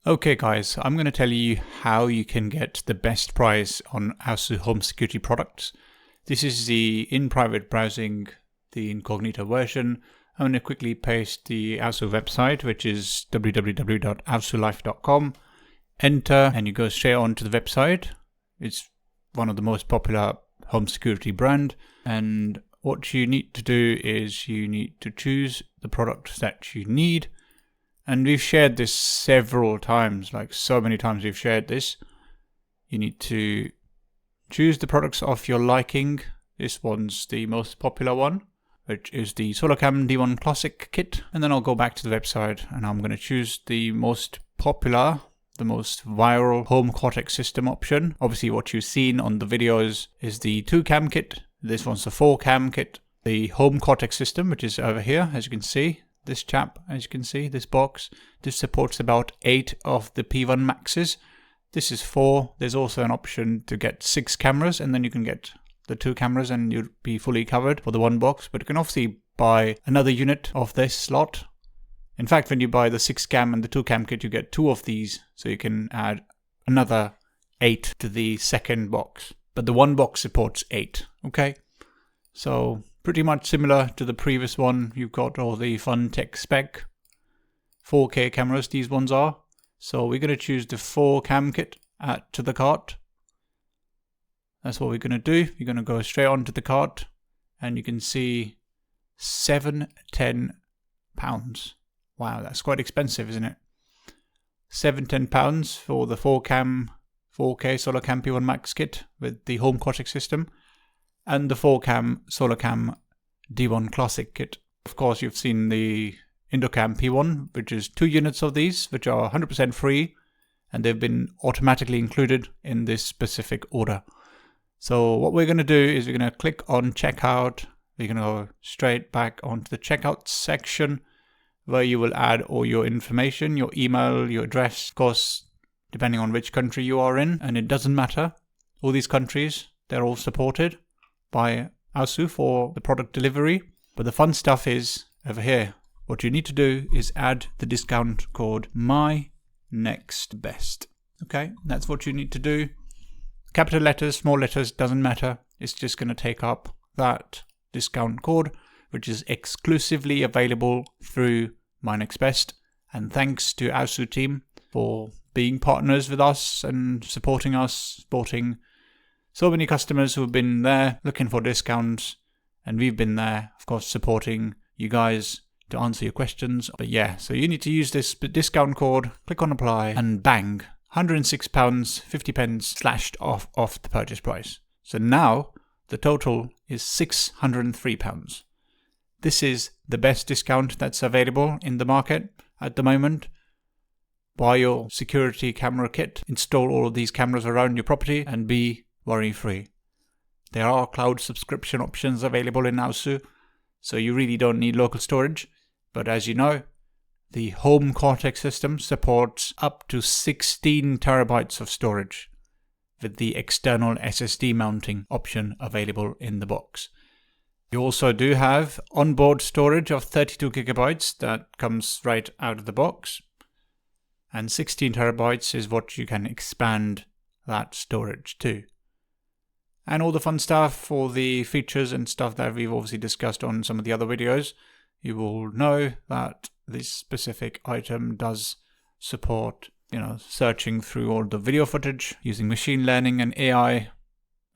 Okay guys, I'm going to tell you how you can get the best price on AOSU home security products. This is the in private browsing, the incognito version. I'm going to quickly paste the AOSU website, which is www.aosulife.com. Enter and you go straight on to the website. It's one of the most popular home security brand, and what you need to do is you need to choose the product that you need. And we've shared this several times, like so many times we've shared this. You need to choose the products of your liking. This one's the most popular one, which is the SolarCam D1 Classic kit. And then I'll go back to the website and I'm going to choose the most popular, the most viral Home Cortex System option. Obviously what you've seen on the videos is the 2-cam kit. This one's the 4-cam kit. The Home Cortex System, which is over here, as you can see. This chap, as you can see, this box, this supports about 8 of the P1 Maxes. This is 4. There's also an option to get 6 cameras, and then you can get the 2 cameras and you'll be fully covered for the one box. But you can obviously buy another unit of this lot. In fact, when you buy the 6-cam and the 2-cam kit, you get 2 of these. So you can add another 8 to the second box. But the one box supports 8, okay? So pretty much similar to the previous one. You've got all the fun tech spec 4K cameras, these ones are. So we're going to choose the 4-cam kit, add to the cart. That's what we're going to do. You're going to go straight onto the cart and you can see £710. Wow, that's quite expensive, isn't it? £710 for the 4-cam 4K SolarCam P1 Max kit with the Home Cortex System, and the 4-cam SolarCam D1 Classic kit. Of course, you've seen the IndoorCam P1, which is 2 units of these, which are 100% free, and they've been automatically included in this specific order. So what we're going to do is we're going to click on checkout. We're going to go straight back onto the checkout section where you will add all your information, your email, your address, of course, depending on which country you are in, and it doesn't matter. All these countries, they're all supported by AOSU for the product delivery. But the fun stuff is over here. What you need to do is add the discount code MyNextBest. Okay, that's what you need to do. Capital letters, small letters, doesn't matter. It's just going to take up that discount code, which is exclusively available through MyNextBest. And thanks to AOSU team for being partners with us and supporting so many customers who have been there looking for discounts, and we've been there, of course, supporting you guys to answer your questions. But yeah, so you need to use this discount code, click on apply, and bang, £106.50 slashed off the purchase price. So now the total is £603. This is the best discount that's available in the market at the moment. Buy your security camera kit, install all of these cameras around your property, and be worry-free. There are cloud subscription options available in AOSU, so you really don't need local storage. But as you know, the Home Cortex system supports up to 16 terabytes of storage with the external SSD mounting option available in the box. You also do have onboard storage of 32 gigabytes that comes right out of the box, and 16 terabytes is what you can expand that storage to. And all the fun stuff, all the features and stuff that we've obviously discussed on some of the other videos, you will know that this specific item does support, searching through all the video footage using machine learning and AI.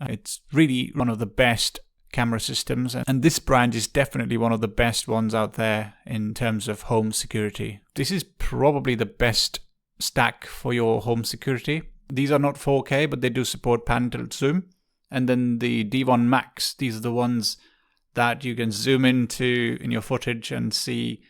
It's really one of the best camera systems, and this brand is definitely one of the best ones out there in terms of home security. This is probably the best stack for your home security. These are not 4K, but they do support pan tilt zoom. And then the D1 Max, these are the ones that you can zoom into in your footage and see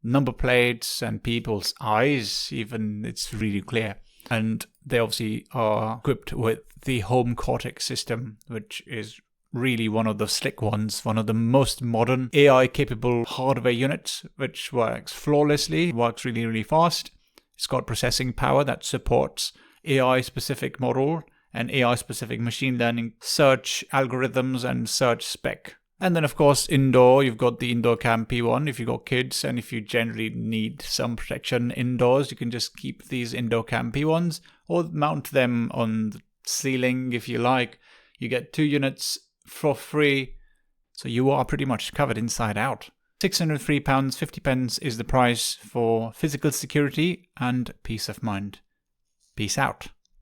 number plates and people's eyes, even. It's really clear. And they obviously are equipped with the Home Cortex system, which is really one of the slick ones, one of the most modern AI-capable hardware units, which works flawlessly, works really, really fast. It's got processing power that supports AI-specific model and AI-specific machine learning search algorithms and search spec. And then of course indoor, you've got the IndoorCam P1 if you've got kids, and if you generally need some protection indoors, you can just keep these IndoorCam P1s or mount them on the ceiling if you like. You get 2 units for free, so you are pretty much covered inside out. £603.50 is the price for physical security and peace of mind. Peace out.